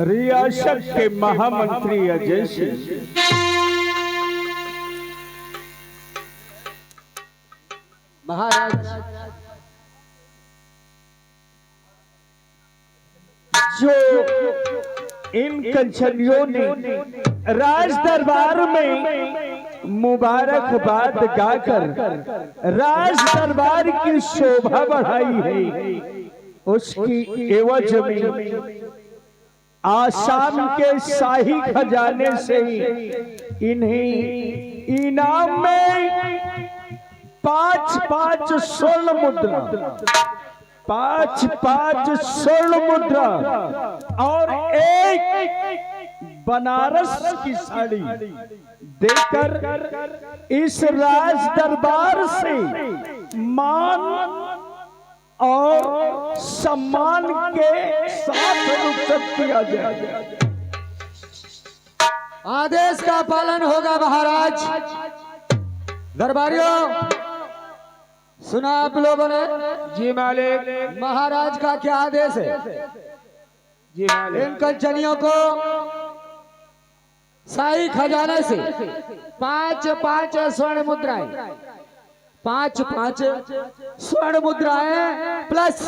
रियासत के महामंत्री अजय सिंह महाराज जो इन कंचनियों ने राज दरबार में मुबारकबाद गाकर राज दरबार की शोभा बढ़ाई है, उसकी एवज में आसाम के शाही खजाने से इन्हें इनाम में 5-5 स्वर्ण मुद्रा, 5-5 स्वर्ण मुद्रा और एक बनारस की साड़ी देकर इस राज दरबार से मान और सम्मान के साथ रुखसत किया जाए। आदेश का पालन होगा महाराज। दरबारियों सुना आप लोगों ने? जी मालिक। महाराज का क्या आदेश है? जी मालिक। इन कंचनियों को शाही खजाने से 5-5 स्वर्ण मुद्राएं, 5-5 स्वर्ण मुद्राएं प्लस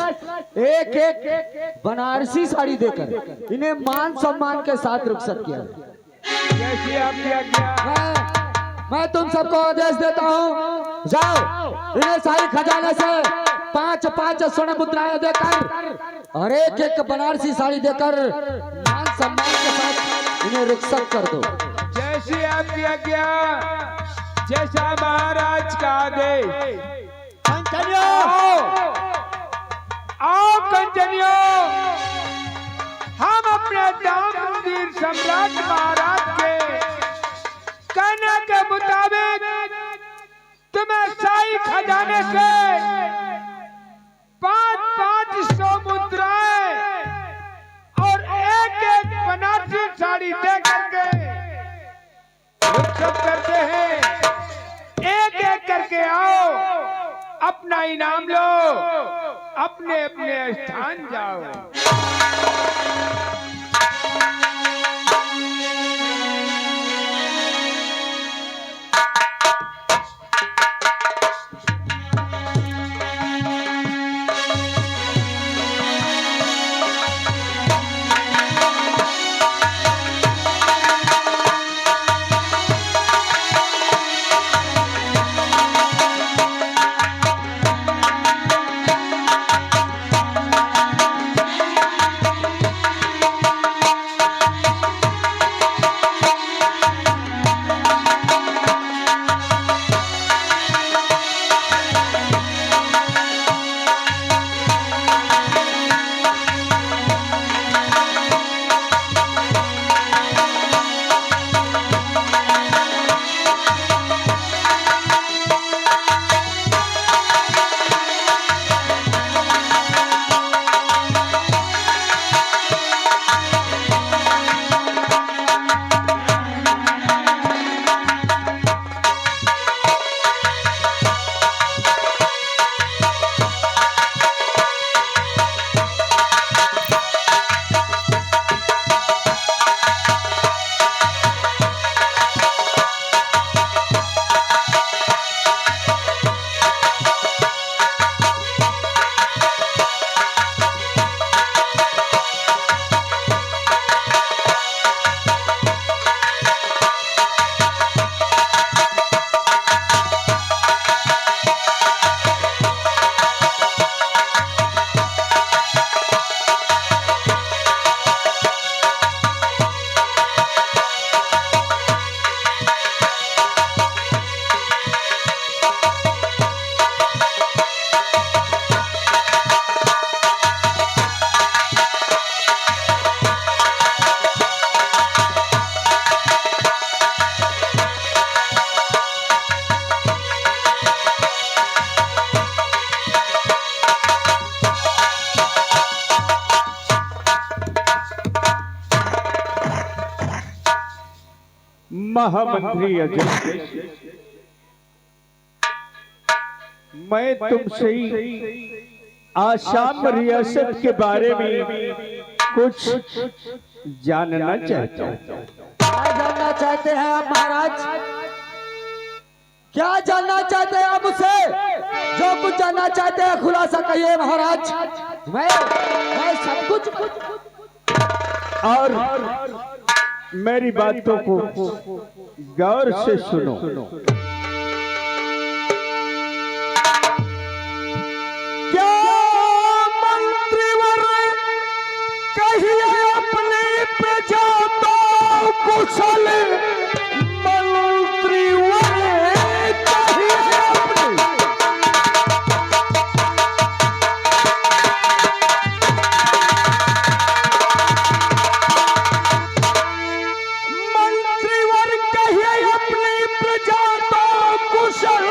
एक बनारसी साड़ी देकर इन्हें मान सम्मान के साथ रुखसत किया। जैसी आपकी आज्ञा। मैं तुम सबको आदेश देता हूँ, जाओ इन्हें शाही खजाने से 5-5 स्वर्ण मुद्राएं देकर और एक बनारसी साड़ी देकर मान सम्मान के साथ इन्हें रुखसत कर दो। जैसी आपकी आज्ञा, जैसा महाराज का आदेश। कंचनियों आओ कंचनियों, हम अपने दामोदर सम्राट महाराज के कहने के मुताबिक तुम्हें शाही खजाने से 5-5 मुद्राएं और एक बनारसी साड़ी दे करके रुखसत करते हैं। एक करके आओ, अपना इनाम लो, अपने अपने स्थान जाओ। महामंत्री अजय, मैं तुमसे आसाम रियासत के बारे में कुछ जानना चाहता हूँ। क्या जानना चाहते हैं आप महाराज? क्या जानना चाहते हैं आप मुझसे? जो कुछ जानना चाहते हैं खुलासा कहिए महाराज। मैं सब कुछ और मेरी बातों को गौर से सुनो। क्या मंत्रीवर कहिए अपने प्रजा तो कुशल, मंत्रीवर कहिए अपने मंत्रीवर कहिए अपनी प्रजा तो कुशल,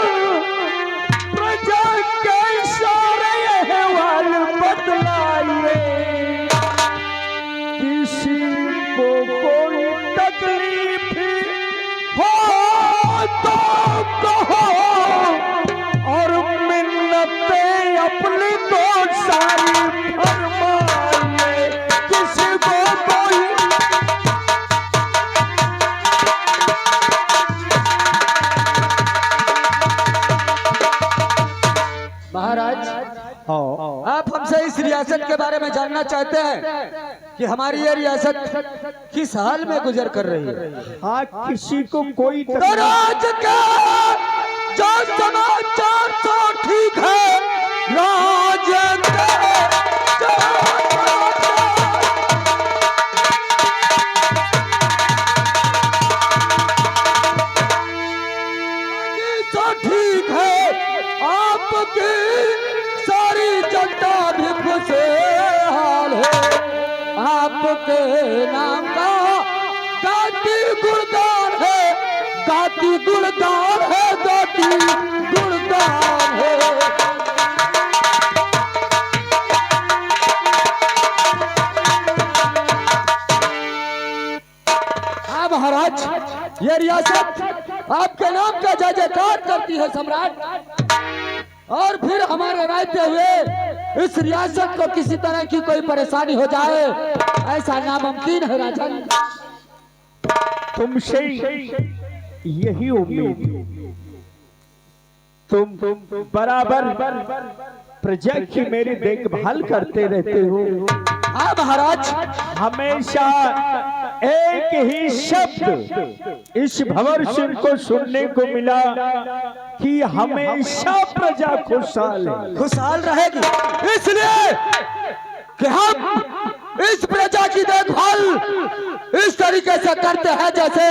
प्रजा के सारे अहवाल बदलाइए, किसी को कोई तकलीफ हो तो कहो, और मिन्नतें अपनी तो सारी फरमाइए, किसी को कोई महाराज आप हमसे इस रियासत के बारे में जानना चाहते हैं कि हमारी ये रियासत किस हाल में गुजर कर रही है। हाँ, किसी को कोई तो राज का जो समाचार तो ठीक है, राज का जो तो ठीक है, आपकी सारी जनता भी खुशहाल है, आपके नाम का गाती गुणगान है, गाती गुणगान है, गाती गुणगान है। हाँ महाराज, ये रियासत आपके नाम का जय जयकार करती है सम्राट, और फिर हमारे रहते हुए इस रियासत को किसी तरह की कोई परेशानी हो जाए ऐसा नामुमकिन है राजन। तुमसे यही उम्मीद, तुम बराबर प्रजा की मेरी देखभाल करते रहते हो। हाँ महाराज, हमेशा एक ही शब्द इस भंवर सिंह को सुनने को मिला कि हमेशा प्रजा खुशहाल है, खुशहाल रहेगी, इसलिए कि हम इस प्रजा की देखभाल इस तरीके से करते हैं जैसे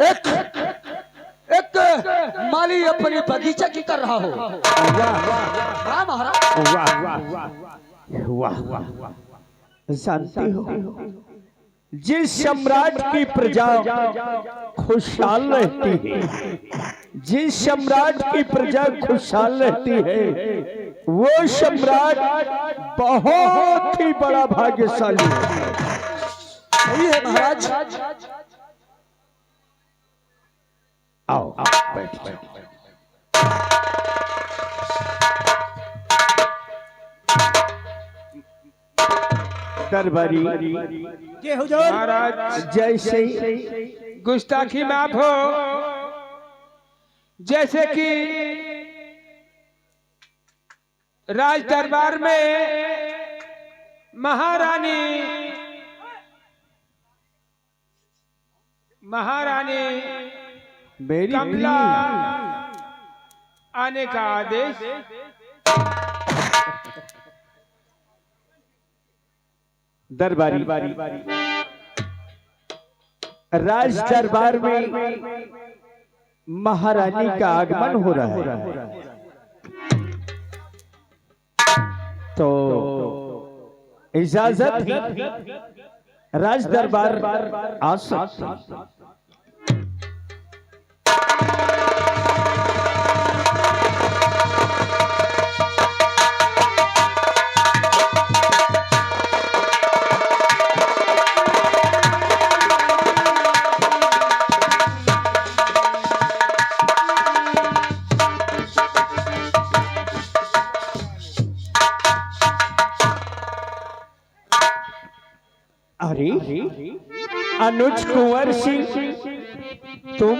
एक माली अपनी बगीचे की कर रहा हो। हाँ महाराज, वाह वाह वाह वाह वाह। जानते हो, जिस सम्राट की प्रजा खुशहाल रहती है, जिस सम्राट की प्रजा खुशहाल रहती है, वो सम्राट बहुत ही बड़ा भाग्यशाली है। सही है महाराज। आओ बैठ। दरबारी जय हुजूर महाराज, जैसे गुस्ताखी माफ हो, जैसे कि राज दरबार में महारानी मेरी कमला आने का आदेश। दरबारी राज दरबार में महारानी का आगमन हो रहा है, तो इजाजत है राज दरबार आ सकते। अनुज कुंवर सिंह तुम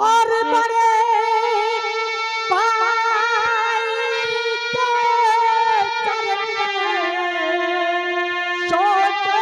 और बड़े भाई के चरण में छोटे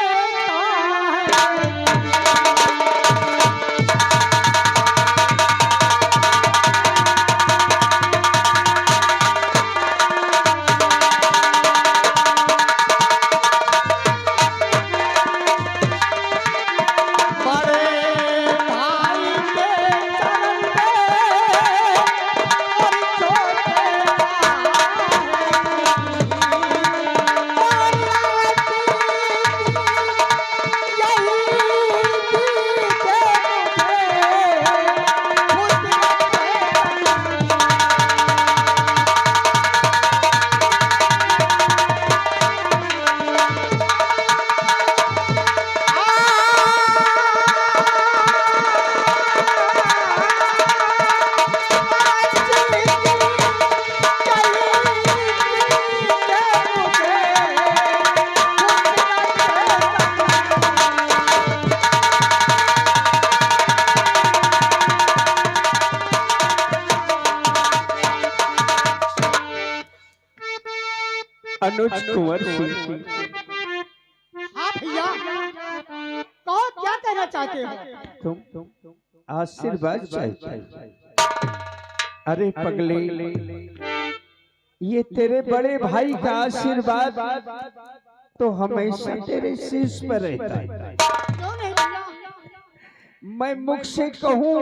अनुज कुंवर सिंह हाँ भैया, कहो क्या कहना चाहते हो? तुम आशीर्वाद चाहिए। अरे पगले, ये तेरे बड़े भाई का आशीर्वाद तो हमेशा तेरे शीश पर रहता है। क्यों नहीं भैया? मैं मुख से कहूँ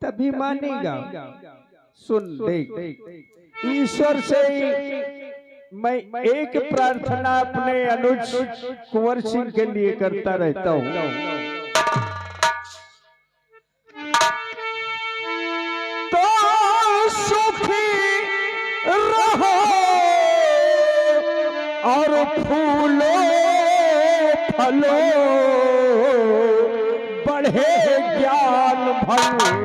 तभी मानेगा। सुन देख, ईश्वर से मैं एक प्रार्थना अपने अनुज कुंवर सिंह के लिए करता रहता हूँ। तो सुखी रहो और फूलो फलो, बढ़े ज्ञान भंडार।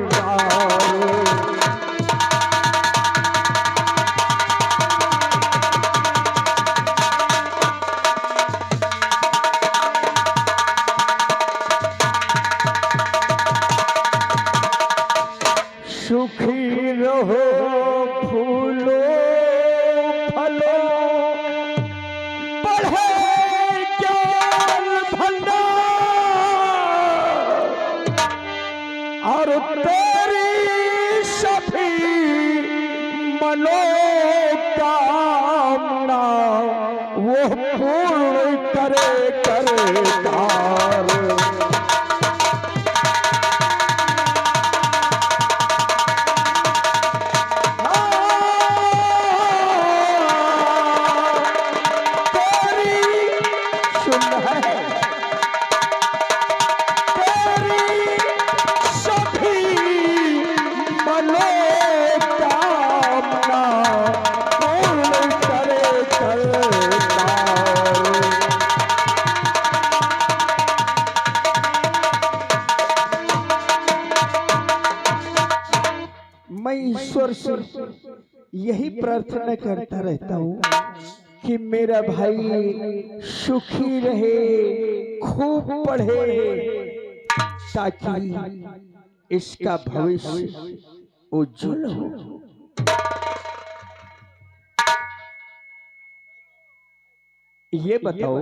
सुखी रहो फूलो फलो, बढ़े ज्ञान भंडार, और तेरी सभी मनोकामना वो पूर्ण करे कार। मैं ईश्वर से यही प्रार्थना करता रहता हूँ कि मेरा भाई सुखी रहे, खूब पढ़े, ताकि इसका भविष्य उज्जवल हो। ये बताओ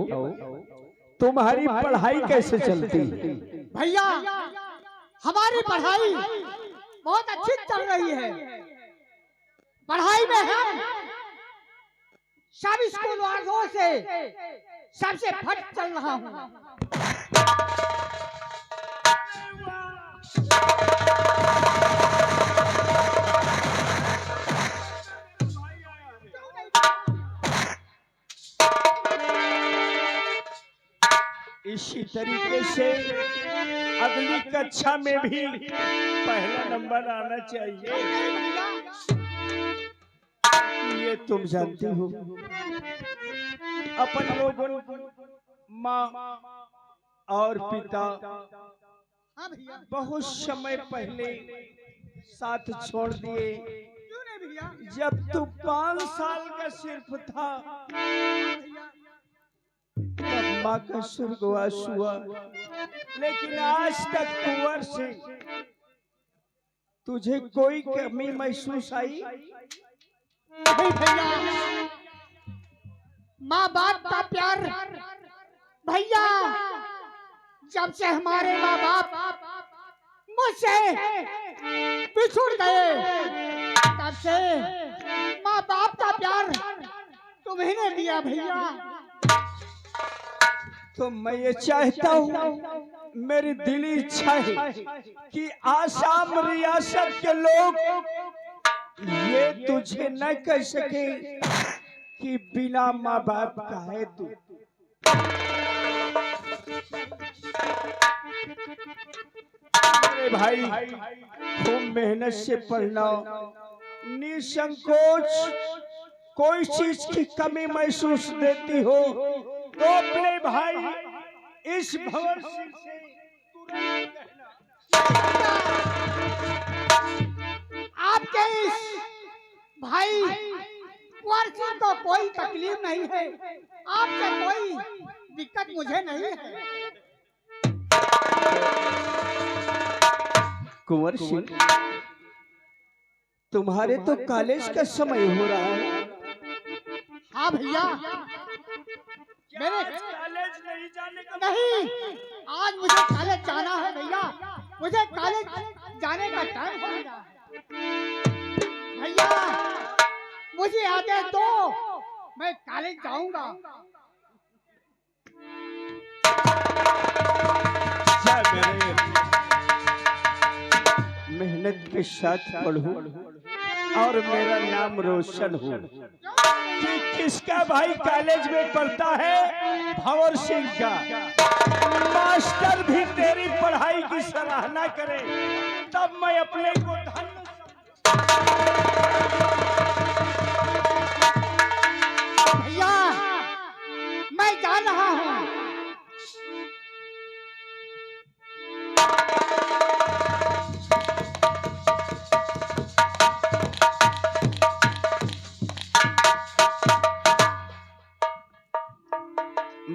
तुम्हारी पढ़ाई कैसे चलती है? भैया, हमारी पढ़ाई बहुत अच्छी चल रही है। पढ़ाई में हम सब स्कूल वालों से सबसे फर्स्ट चल रहा हूँ। इसी तरीके से अगली कक्षा में भी पहला नंबर आना चाहिए। ये तुम जानती हो, अपन लोगों माँ और पिता बहुत समय पहले साथ छोड़ दिए। जब तू 5 साल का सिर्फ था अम्मा का स्वर्गवास हुआ, लेकिन आज तक कुंवर से तुझे कोई कमी महसूस आई? नहीं भैया, माँ बाप का प्यार भैया, जब से हमारे माँ बाप मुझसे बिछुड़ गए, तब से माँ बाप का प्यार तुम्हें ने दिया भैया। तो मैं ये चाहता हूँ, मेरी दिली इच्छा है कि आसाम रियासत के लोग ये तुझे न कह सके कि बिना माँ बाप का है तू। मेरे भाई, खूब मेहनत से पढ़ना, निसंकोच, कोई चीज की कमी महसूस देती हो तो अपने भाई इस भंवर सिंह से तुरंत कहना। आपके इस भाई कुंवर सिंह को कोई तकलीफ नहीं है, आपसे कोई दिक्कत मुझे नहीं है। कुंवर सिंह, तुम्हारे तो कॉलेज का समय हो रहा है। हाँ भैया, मेरे कॉलेज नहीं जाने का? नहीं, आज मुझे कॉलेज जाना है भैया, मुझे कॉलेज जाने का टाइम हो गया है भैया, मुझे आदेश दो, मैं कॉलेज जाऊंगा। जा मेरे, मेहनत के साथ पढ़ूं और मेरा नाम रोशन हो। कि किसका भाई कॉलेज में पढ़ता है? भंवर सिंह का। मास्टर भी तेरी पढ़ाई की सराहना करे, तब मैं अपने को धन्य भैया, मैं जा रहा हूँ।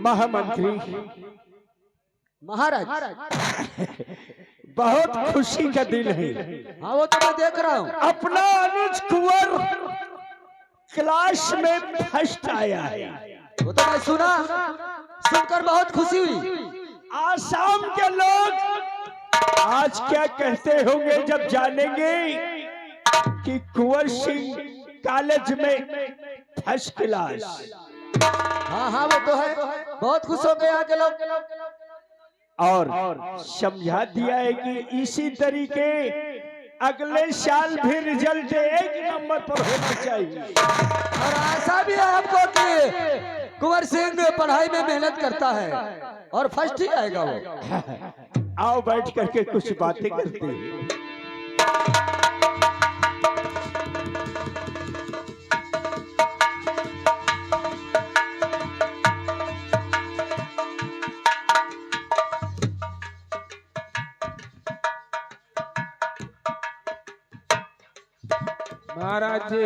महामंत्री महाराज, बहुत खुशी का दिन है। हाँ वो तो मैं देख रहा हूँ। अपना अनुज कुंवर क्लास में फर्स्ट आया है। वो तो मैं सुना, सुनकर बहुत खुशी हुई। आसाम के लोग आज क्या कहते होंगे जब जानेंगे कि कुंवर सिंह कॉलेज में फर्स्ट क्लास। हाँ हाँ वो तो है, बहुत खुश हो गए यहाँ के लोग। और समझा दिया है कि इसी तरीके अगले साल भी रिजल्ट 1 नंबर पर होना चाहिए। और आशा भी है हमको कि कुंवर सिंह पढ़ाई में मेहनत करता है और फर्स्ट ही आएगा वो। आओ बैठ करके कुछ बातें करते हैं। महाराज जी,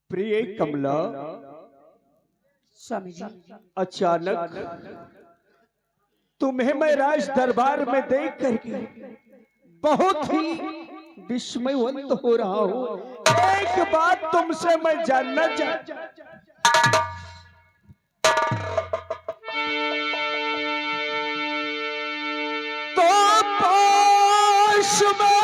प्रिय कमला, स्वामी जी, अचानक तुम्हें मैं राज दरबार में देख करके बहुत ही विस्मयवंत हो रहा हूँ। एक बात तुमसे मैं जानना चाहता तो पास में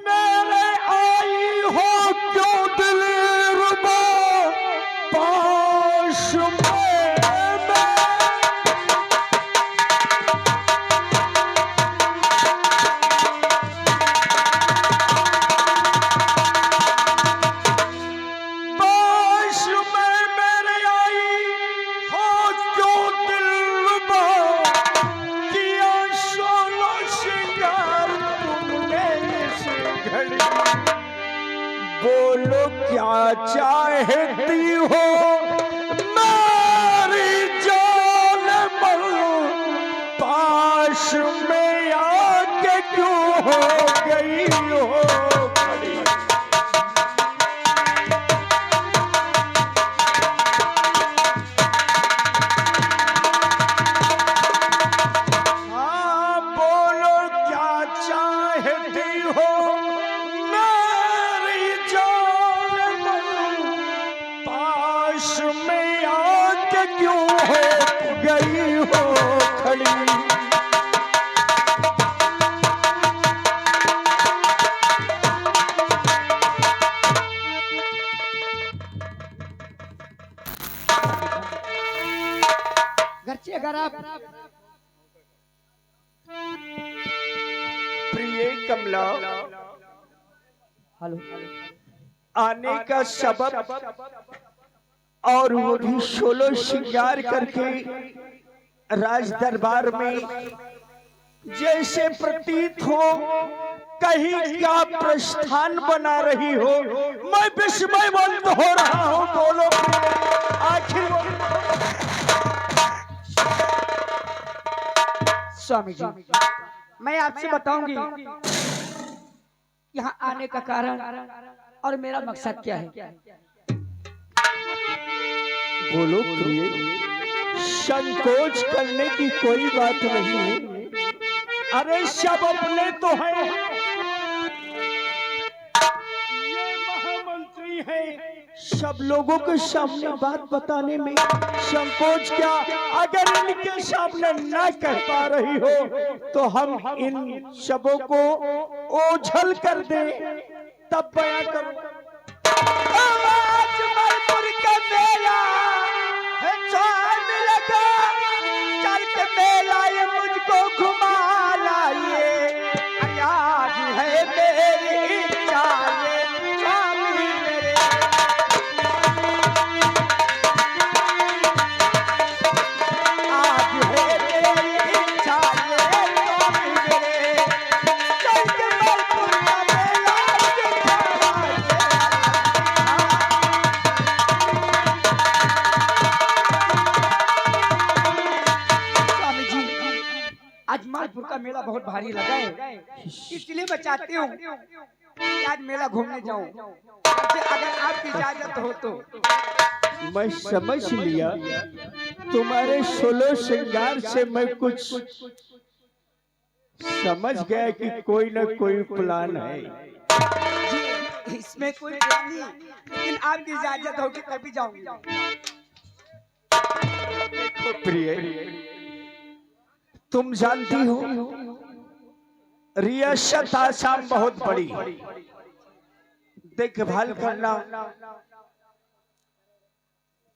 मेरे आई हो क्यों दिलरुबा, पास में बोलो क्या चाहती हो अगरचे अगर आप प्रिय कमला, हेलो आने का सबब और वो भी 16 श्रृंगार करके राज दरबार में, जैसे प्रतीत हो कहीं का प्रस्थान बना रही हो। मैं विस्मयवंत हो रहा हूँ। बोलो आखिर स्वामी जी, मैं आपसे बताऊंगी यहाँ आने का कारण और मेरा मकसद क्या है। बोलो प्रिय, संकोच करने की कोई बात नहीं है। अरे सब अपने तो हैं, ये महामंत्री हैं, सब लोगों के सामने बात बताने में संकोच क्या। अगर इनके सामने न कह पा रही हो तो हम इन सबों को ओझल कर दे, तब बयां करो। आज मणिपुर का मेला है, चांद लगा, चल के मेला ये मुझको घुमा लाइए। आज है मेरी इच्छा, ये स्वामी मेरे। आज है मेरी इच्छा, ये स्वामी मेरे। चल के मणिपुर का मेला दिखा लाइए। स्वामी जी, आज मालपुर का मेला बहुत भारी लगा है, इसलिए मैं चाहती हूँ कि आज मेला घूमने जाऊँ। अगर आपकी इजाजत हो तो। मैं समझ लिया, तुम्हारे 16 श्रृंगार से मैं कुछ समझ गया कि कोई न कोई प्लान है। जी, इसमें कोई प्लान नहीं, लेकिन आपकी इजाजत होगी तभी जाऊंगी। देखो प्रिय, तुम जानती हो रियासत आसाम बहुत बड़ी, देखभाल करना,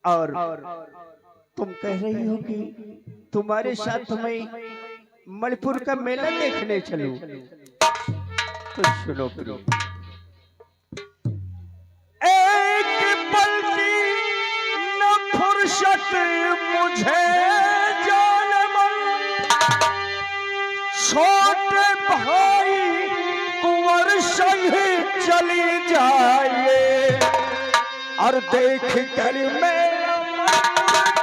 और तुम कह रही हो कि तुम्हारे साथ मैं मणिपुर का मेला देखने चलूं। तो सुनो प्रिय, एक पल की न फुर्सत मुझे जान मन, छोटे भाई कुंवर संग चली जाइए, और देख कर मेरा मन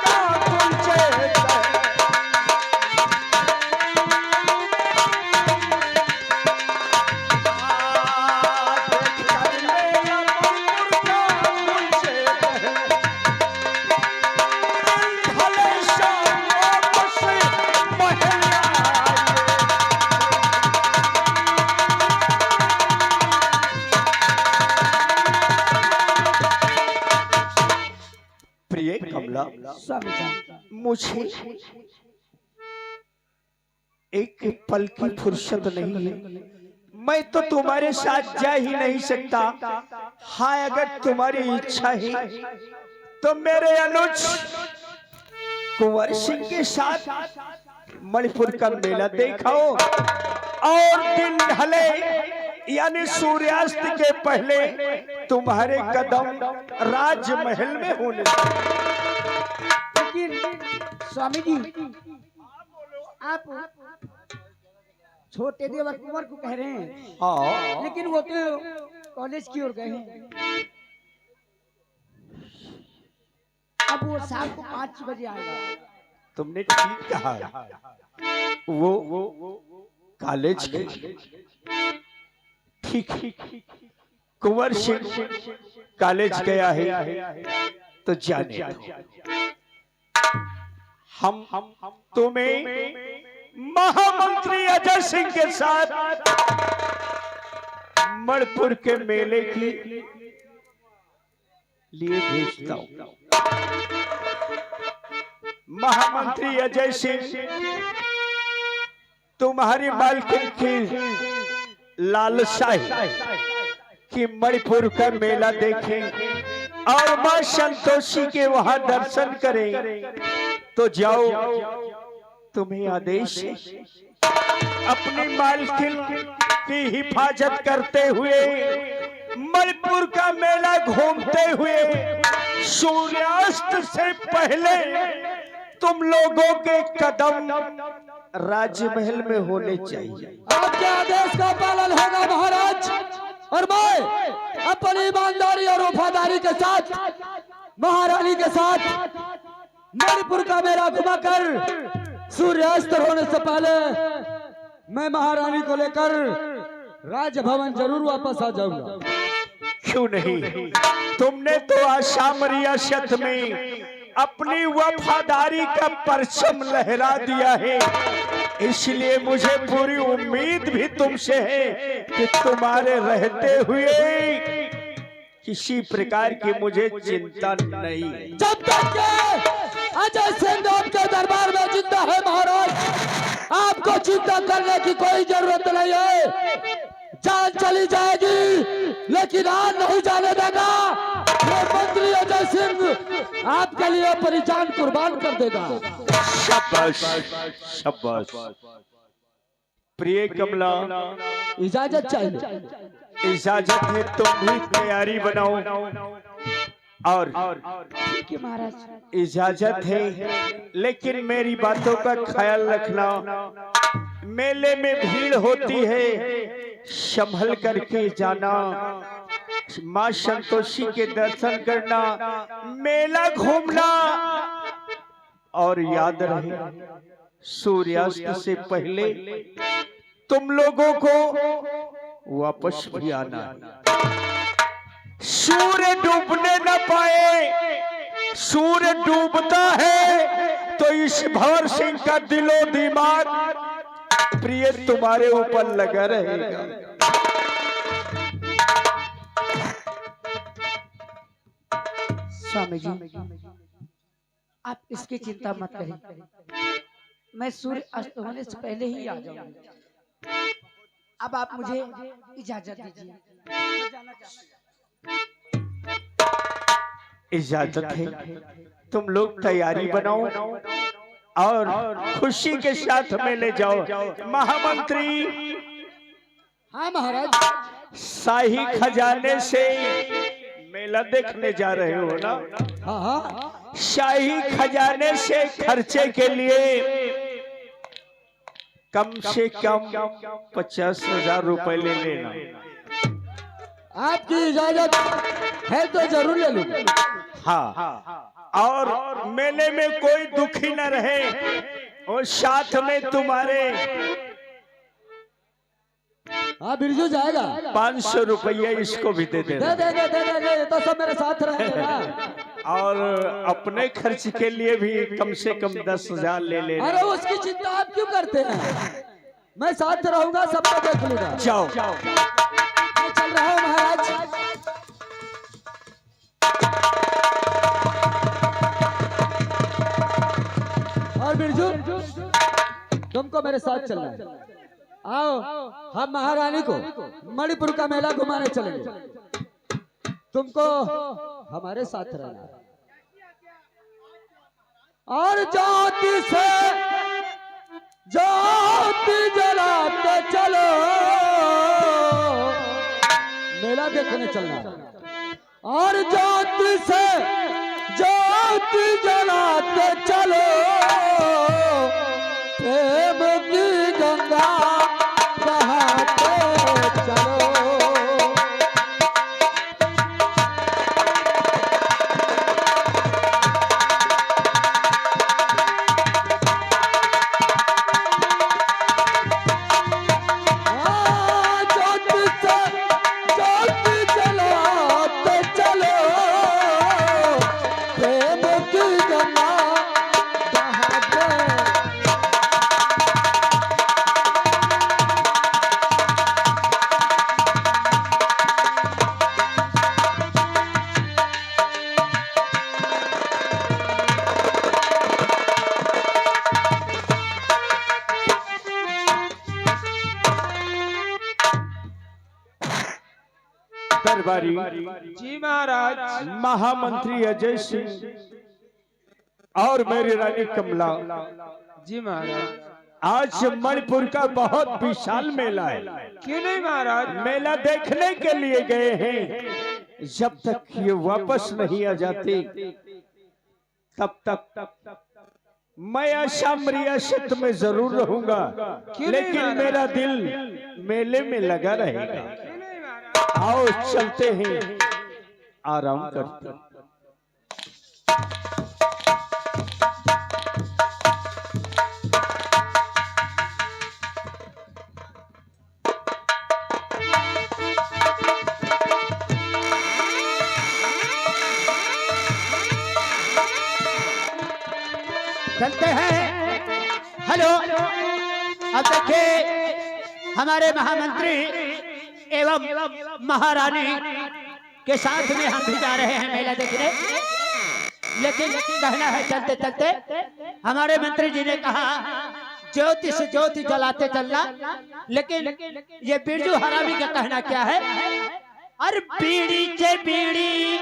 का तुझे कमला, मुझे एक पल की फुर्सत नहीं है। मैं तो तुम्हारे साथ जा ही नहीं सकता। हाँ, अगर तुम्हारी इच्छा है तो मेरे अनुज कुंवर सिंह के साथ मणिपुर का मेला देखाओ, और दिन ढले यानी सूर्यास्त के पहले तुम्हारे कदम राजमहल में होने। लेकिन स्वामी जी, आप छोटे देवर कुंवर को कह रहे हैं, हाँ, लेकिन वो तो कॉलेज की ओर गए हैं। अब वो शाम को 5 बजे आएगा। तुमने ठीक कहा, वो कॉलेज के ठीक कुंवर सिंह कॉलेज गया है तो जाने दो। हम तुम्हें महामंत्री अजय सिंह के साथ मणिपुर के मेले के लिए भेजता हूं। महामंत्री अजय सिंह तुम्हारी मालकिन की लालसा है कि मणिपुर का मेला देखें और मां संतोषी के वहां दर्शन करें, तो जाओ, तुम्हें आदेश है अपनी मालकिन की हिफाजत करते हुए मणिपुर का मेला घूमते हुए सूर्यास्त से पहले तुम लोगों के कदम राजमहल में होने चाहिए। आपके आदेश का पालन होगा महाराज, और मैं अपनी ईमानदारी और वफादारी के साथ महारानी के साथ मणिपुर का मेला घुमाकर सूर्यास्त होने से पहले मैं महारानी को लेकर राजभवन जरूर वापस आ जाऊंगा। क्यों नहीं, तुमने तो आसाम रियासत में अपनी वफादारी का परचम लहरा दिया है, इसलिए मुझे पूरी उम्मीद भी तुमसे है कि तुम्हारे रहते हुए किसी प्रकार की मुझे चिंता नहीं। जब तक के अजय सिंह आपके दरबार में जिंदा है महाराज, आपको चिंता करने की कोई जरूरत नहीं है। जान चली जाएगी लेकिन आज नहीं जाने देगा। ये मंत्री अजय सिंह आपके लिए अपनी जान कुर्बान कर देगा। शाबाश शाबाश। प्रिय कमला, इजाजत चाहिए। इजाजत है, तुम भी तैयारी बनाओ। और ठीक है महाराज। इजाजत है, लेकिन मेरी बातों का ख्याल रखना। मेले में भीड़ होती है, संभल करके जाना। माँ संतोषी के दर्शन करना, मेला घूमना, और याद रहे सूर्यास्त से पहले तुम लोगों को वापस भी आना। सूर्य डूबने न पाए। सूर्य डूबता है तो इस भंवर सिंह का दिलो दिमाग प्रिय तुम्हारे ऊपर लगा रहेगा। स्वामी जी, आप इसकी चिंता मत करिए, मैं सूर्य अस्त होने से पहले ही आ जाऊंगा। अब आप मुझे इजाजत दीजिए, मैं जाना चाहता हूं। इजाजत है, तुम लोग तैयारी बनाओ और खुशी के साथ मेले जाओ। महामंत्री, हाँ महाराज। शाही खजाने से मेला देखने जा रहे हो ना? हाँ हाँ। शाही खजाने से खर्चे के लिए कम से कम 50,000 रुपए ले लेना। आपकी इजाजत है तो जरूर ले लूंगा। हाँ, और मेले में कोई दुखी न रहे, और साथ में तुम्हारे हाँ बिरजू जाएगा। 500 रुपये इसको भी दे देना। दे दे दे दे दे, तो सब मेरे साथ रहेगा। और अपने खर्च के लिए भी कम से कम 10,000 ले लेना। अरे उसकी चिंता आप क्यों करते हैं, मैं साथ रहूंगा, सबको देख लूंगा। जाओ। मैं चल रहा हूँ महाराज। और बिरजू, तुमको मेरे साथ चलना है। आओ, हम महारानी को मणिपुर का मेला घुमाने चलेंगे, तुमको हमारे साथ रहना है। और ज्योति से ज्योति जलाते चलो, मेला देखने चलना है। और ज्योति से ज्योति जलाते चलो, प्रेम की गंगा बहाते चलो। दरबारी जी महाराज। महामंत्री अजय सिंह और मेरी रानी कमला, जी महाराज। आज मणिपुर का बहुत विशाल मेला है। क्यों नहीं महाराज? मेला देखने के लिए गए हैं। जब तक ये वापस नहीं आ जाते तब तक मैं आसाम रियासत में जरूर रहूंगा, लेकिन मेरा दिल मेले में लगा रहेगा। क्यों नहीं महाराज? आओ चलते हैं, आराम करते हैं। चलते हैं। हेलो, अब देखिए हमारे महामंत्री एवं महारानी के साथ में हम भी जा रहे हैं मेला देखने, लेकिन कहना है चलते चलते हमारे मंत्री जी ने कहा ज्योति से ज्योति जलाते चलना, लेकिन ये बिरजू हरामी का कहना क्या है? अरे बीड़ी से बीड़ी